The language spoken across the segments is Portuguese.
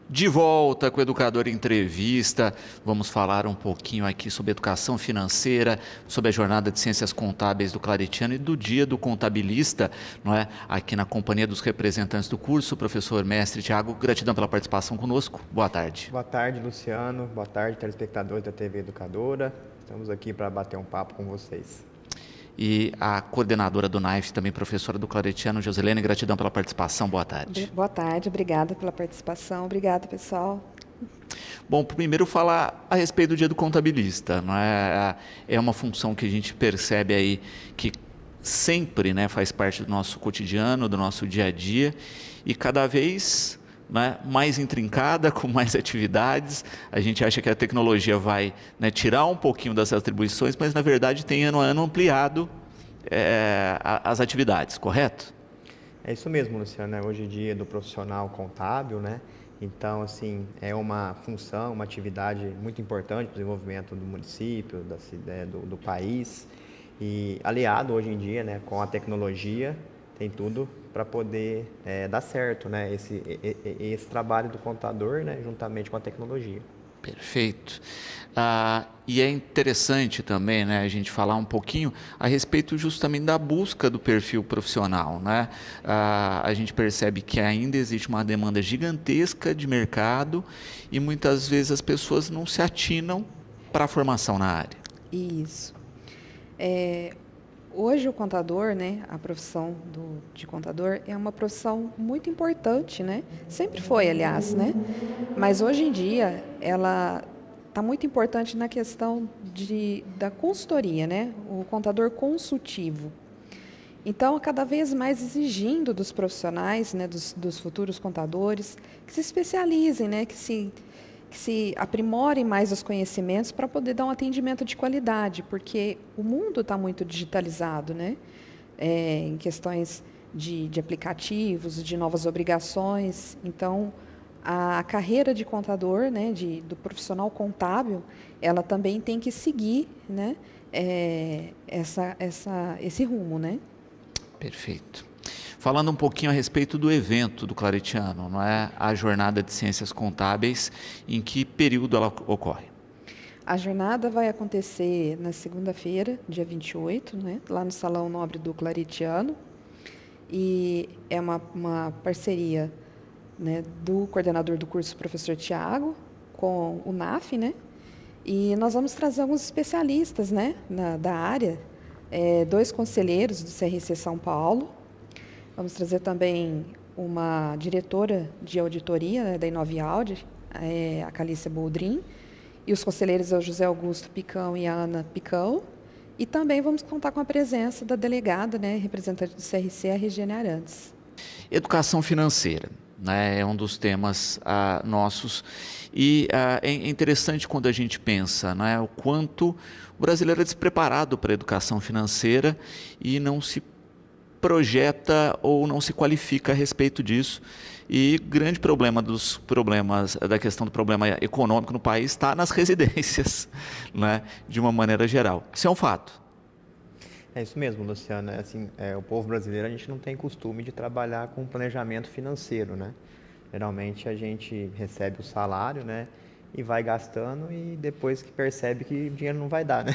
De volta com o Educador Entrevista, vamos falar um pouquinho aqui sobre educação financeira, sobre a jornada de ciências contábeis do Claretiano e do Dia do Contabilista, não é? Aqui na companhia dos representantes do curso, professor mestre Tiago, gratidão pela participação conosco. Boa tarde. Boa tarde, Luciano. Boa tarde, telespectadores da TV Educadora. Estamos aqui para bater um papo com vocês. E a coordenadora do NAIF, também professora do Claretiano, Joselene, gratidão pela participação. Boa tarde. Boa tarde, obrigada pela participação. Obrigada, pessoal. Bom, primeiro falar a respeito do Dia do Contabilista, não é? É uma função que a gente percebe aí que sempre, né, faz parte do nosso cotidiano, do nosso dia a dia e cada vez, né, mais intrincada, com mais atividades. A gente acha que a tecnologia vai, né, tirar um pouquinho das atribuições, mas na verdade tem ano a ano ampliado as atividades, correto? É isso mesmo, Luciano. Hoje em dia do profissional contábil, né? Então, assim, é uma função, uma atividade muito importante para o desenvolvimento do município, do país. E aliado hoje em dia, né, com a tecnologia, tem tudo para poder dar certo, né? Esse trabalho do contador, né, juntamente com a tecnologia. Perfeito. E é interessante também, né, a gente falar um pouquinho a respeito justamente da busca do perfil profissional, né? A gente percebe que ainda existe uma demanda gigantesca de mercado e muitas vezes as pessoas não se atinam para a formação na área. Isso. Hoje o contador, né, a profissão de contador é uma profissão muito importante, né? Sempre foi, aliás, né? Mas hoje em dia ela está muito importante na questão da consultoria, né? O contador consultivo. Então, cada vez mais exigindo dos profissionais, né, dos futuros contadores, que se especializem, né, que se aprimorem mais os conhecimentos para poder dar um atendimento de qualidade, porque o mundo está muito digitalizado, né? Em questões de aplicativos, de novas obrigações. Então, a carreira de contador, né, do profissional contábil, ela também tem que seguir, né, esse rumo, né? Perfeito. Falando um pouquinho a respeito do evento do Claretiano, não é? A jornada de ciências contábeis, em que período ela ocorre? A jornada vai acontecer na segunda-feira, dia 28, né, lá no Salão Nobre do Claretiano, e é uma parceria, né, do coordenador do curso, professor Tiago, com o NAF, né, e nós vamos trazer alguns especialistas, né, da área, 2 conselheiros do CRC São Paulo. Vamos trazer também uma diretora de auditoria, né, da Inove Audi, a Calícia Boldrin, e os conselheiros é o José Augusto Picão e a Ana Picão. E também vamos contar com a presença da delegada, né, representante do CRC, a Regiane Arantes. Educação financeira, né, é um dos temas nossos. E é interessante quando a gente pensa, né, o quanto o brasileiro é despreparado para a educação financeira e não se projeta ou não se qualifica a respeito disso. E grande problema da questão do problema econômico no país está nas residências, né, de uma maneira geral. Isso é um fato. É isso mesmo, Luciano. Assim, o povo brasileiro, a gente não tem costume de trabalhar com planejamento financeiro, né? Geralmente a gente recebe o salário, né, e vai gastando e depois que percebe que o dinheiro não vai dar, né?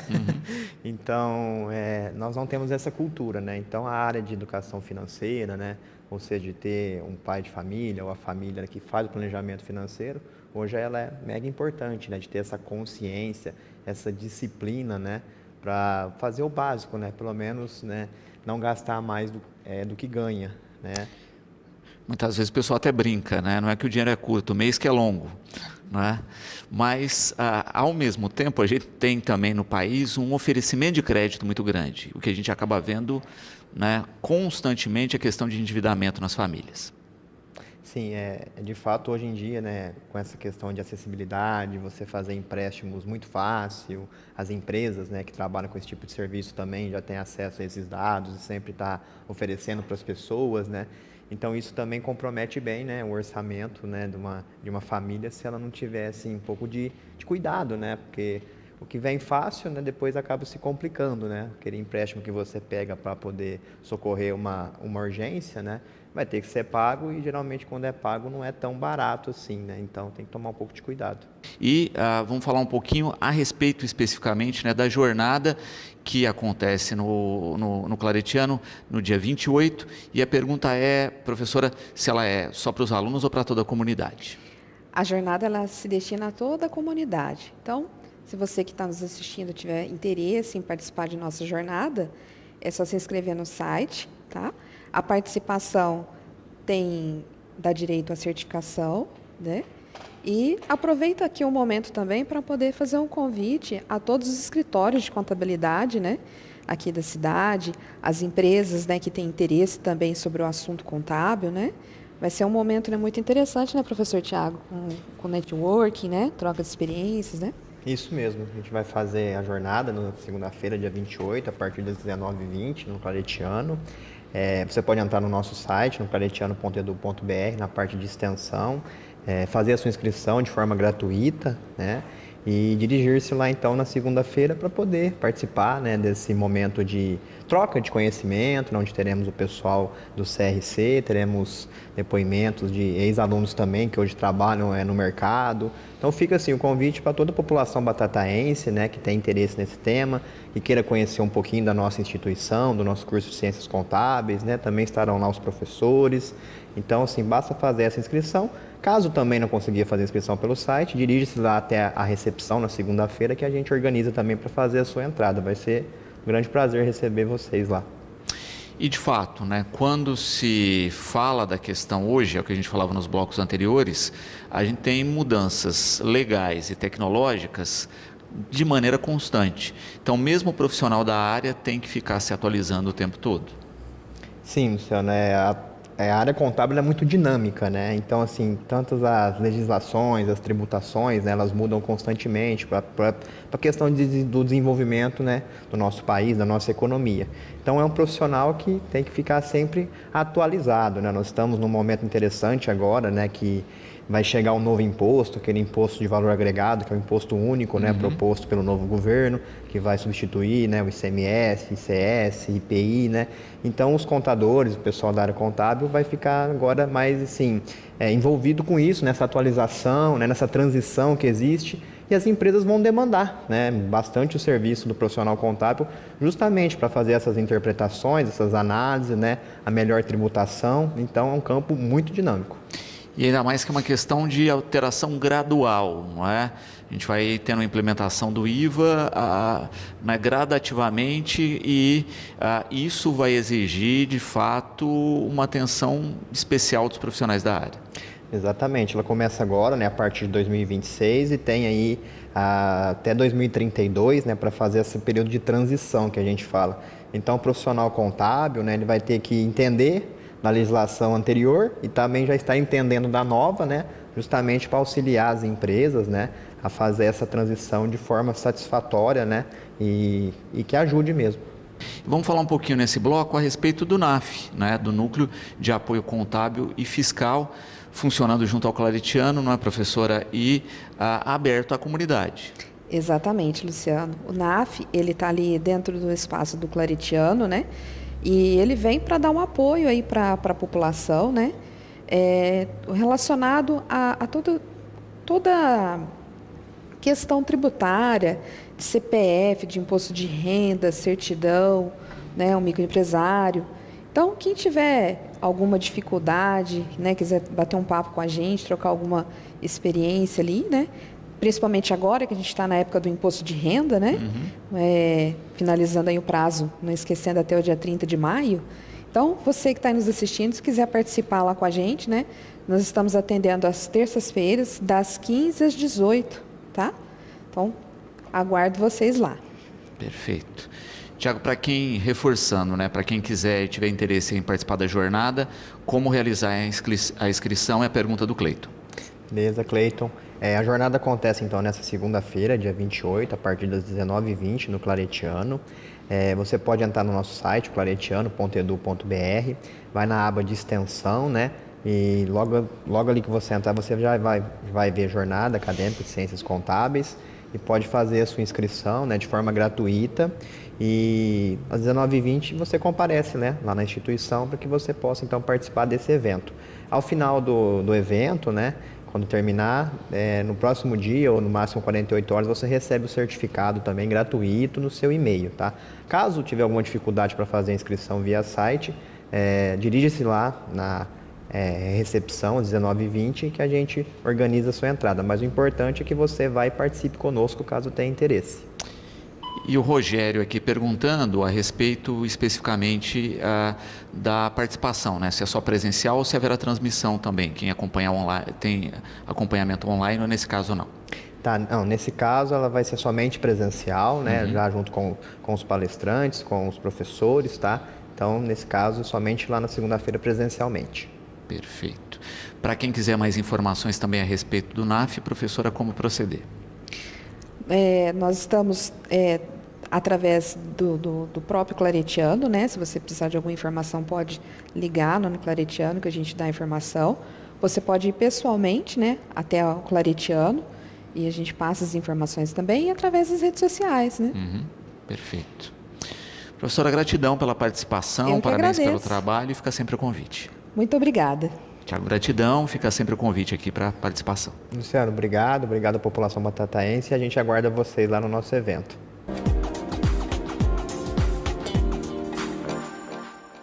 Então, nós não temos essa cultura, né? Então, a área de educação financeira, né, ou seja, de ter um pai de família ou a família que faz o planejamento financeiro, hoje ela é mega importante, né, de ter essa consciência, essa disciplina, né, para fazer o básico, né, pelo menos, né, não gastar mais do que ganha, né? Muitas vezes o pessoal até brinca, né? Não é que o dinheiro é curto, o mês que é longo, né? Mas, ao mesmo tempo, a gente tem também no país um oferecimento de crédito muito grande, o que a gente acaba vendo, né, constantemente a questão de endividamento nas famílias. Sim, de fato, hoje em dia, né, com essa questão de acessibilidade, você fazer empréstimos muito fácil, as empresas, né, que trabalham com esse tipo de serviço também já têm acesso a esses dados e sempre está oferecendo para as pessoas, né? Então, isso também compromete bem, né, o orçamento, né, de uma família se ela não tiver assim, um pouco de cuidado, né? Porque O que vem fácil, né, depois acaba se complicando, né? Aquele empréstimo que você pega para poder socorrer uma urgência, né, vai ter que ser pago e geralmente quando é pago não é tão barato assim, né? Então tem que tomar um pouco de cuidado. E vamos falar um pouquinho a respeito especificamente, né, da jornada que acontece no Claretiano no dia 28. E a pergunta é, professora, se ela é só para os alunos ou para toda a comunidade? A jornada ela se destina a toda a comunidade. Então, se você que está nos assistindo tiver interesse em participar de nossa jornada, é só se inscrever no site, tá? A participação dá direito à certificação, né? E aproveita aqui o momento também para poder fazer um convite a todos os escritórios de contabilidade, né, aqui da cidade, as empresas, né, que têm interesse também sobre o assunto contábil, né? Vai ser um momento, né, muito interessante, né, professor Tiago, com networking, né, troca de experiências, né? Isso mesmo, a gente vai fazer a jornada na segunda-feira, dia 28, a partir das 19h20, no Claretiano. Você pode entrar no nosso site, no claretiano.edu.br, na parte de extensão, fazer a sua inscrição de forma gratuita, né? E dirigir-se lá então na segunda-feira para poder participar, né, desse momento de troca de conhecimento, onde teremos o pessoal do CRC, teremos depoimentos de ex-alunos também que hoje trabalham no mercado. Então fica assim o convite para toda a população batataense, né, que tem interesse nesse tema e queira conhecer um pouquinho da nossa instituição, do nosso curso de Ciências Contábeis, né? Também estarão lá os professores. Então assim, basta fazer essa inscrição. Caso também não conseguir fazer a inscrição pelo site, dirige-se lá até a recepção na segunda-feira que a gente organiza também para fazer a sua entrada. Vai ser um grande prazer receber vocês lá. E de fato, né, quando se fala da questão hoje, é o que a gente falava nos blocos anteriores, a gente tem mudanças legais e tecnológicas de maneira constante. Então, mesmo o profissional da área tem que ficar se atualizando o tempo todo. Sim, Luciano, a área contábil é muito dinâmica, né? Então, assim, tantas as legislações, as tributações, né, elas mudam constantemente para a questão do desenvolvimento, né, do nosso país, da nossa economia. Então, é um profissional que tem que ficar sempre atualizado, né? Nós estamos num momento interessante agora, né, que vai chegar um novo imposto, aquele imposto de valor agregado, que é o imposto único, né, proposto pelo novo governo, que vai substituir, né, o ICMS, ICS, IPI, né? Então, os contadores, o pessoal da área contábil vai ficar agora mais, assim, envolvido com isso, nessa atualização, né, nessa transição que existe, e as empresas vão demandar, né, bastante o serviço do profissional contábil, justamente para fazer essas interpretações, essas análises, né, a melhor tributação. Então, é um campo muito dinâmico. E ainda mais que é uma questão de alteração gradual, não é? A gente vai tendo a implementação do IVA né, gradativamente e isso vai exigir, de fato, uma atenção especial dos profissionais da área. Exatamente, ela começa agora, né, a partir de 2026 e tem aí até 2032, né, para fazer esse período de transição que a gente fala. Então, o profissional contábil, né, ele vai ter que entender na legislação anterior e também já está entendendo da nova, né, justamente para auxiliar as empresas, né, a fazer essa transição de forma satisfatória, né, e que ajude mesmo. Vamos falar um pouquinho nesse bloco a respeito do NAF, né, do Núcleo de Apoio Contábil e Fiscal, funcionando junto ao Claretiano, não é, professora, e aberto à comunidade. Exatamente, Luciano. O NAF, ele está ali dentro do espaço do Claretiano, né? E ele vem para dar um apoio aí para a população, né? Relacionado a toda questão tributária, de CPF, de imposto de renda, certidão, né? Um microempresário. Então, quem tiver alguma dificuldade, né? Quiser bater um papo com a gente, trocar alguma experiência ali, né? Principalmente agora que a gente está na época do imposto de renda, né? Finalizando aí o prazo, não esquecendo até o dia 30 de maio. Então, você que está nos assistindo, se quiser participar lá com a gente, né? Nós estamos atendendo às terças-feiras, das 15 às 18, tá? Então, aguardo vocês lá. Perfeito. Tiago, para quem, reforçando, né? Para quem quiser e tiver interesse em participar da jornada, como realizar a inscrição é a pergunta do Cleiton. Beleza, Cleiton. A jornada acontece então nessa segunda-feira, dia 28, a partir das 19h20 no Claretiano. Você pode entrar no nosso site, claretiano.edu.br, vai na aba de extensão, né? E logo ali que você entrar, você já vai ver jornada acadêmica de ciências contábeis. e pode fazer a sua inscrição, né, de forma gratuita. E às 19h20 você comparece, né, lá na instituição para que você possa então participar desse evento. Ao final do evento, né, quando terminar, no próximo dia ou no máximo 48 horas, você recebe o certificado também gratuito no seu e-mail, tá? Caso tiver alguma dificuldade para fazer a inscrição via site, dirija-se lá na recepção às 19h20 que a gente organiza a sua entrada. Mas o importante é que você vá e participe conosco caso tenha interesse. E o Rogério aqui perguntando a respeito especificamente da participação, né? Se é só presencial ou se haverá transmissão também. Quem acompanha online, tem acompanhamento online ou nesse caso não? Tá, não, nesse caso ela vai ser somente presencial, né? Já junto com os palestrantes, com os professores, tá? Então, nesse caso, somente lá na segunda-feira presencialmente. Perfeito. Para quem quiser mais informações também a respeito do NAF, professora, como proceder? Nós estamos através do próprio Claretiano, né? Se você precisar de alguma informação, pode ligar no Claretiano que a gente dá a informação. Você pode ir pessoalmente, né, até o Claretiano e a gente passa as informações também e através das redes sociais, né? Perfeito. Professora, gratidão pela participação, parabéns pelo trabalho e fica sempre o convite. Muito obrigada. Tiago, gratidão, fica sempre o convite aqui para participação. Luciano, obrigado à população batataense e a gente aguarda vocês lá no nosso evento.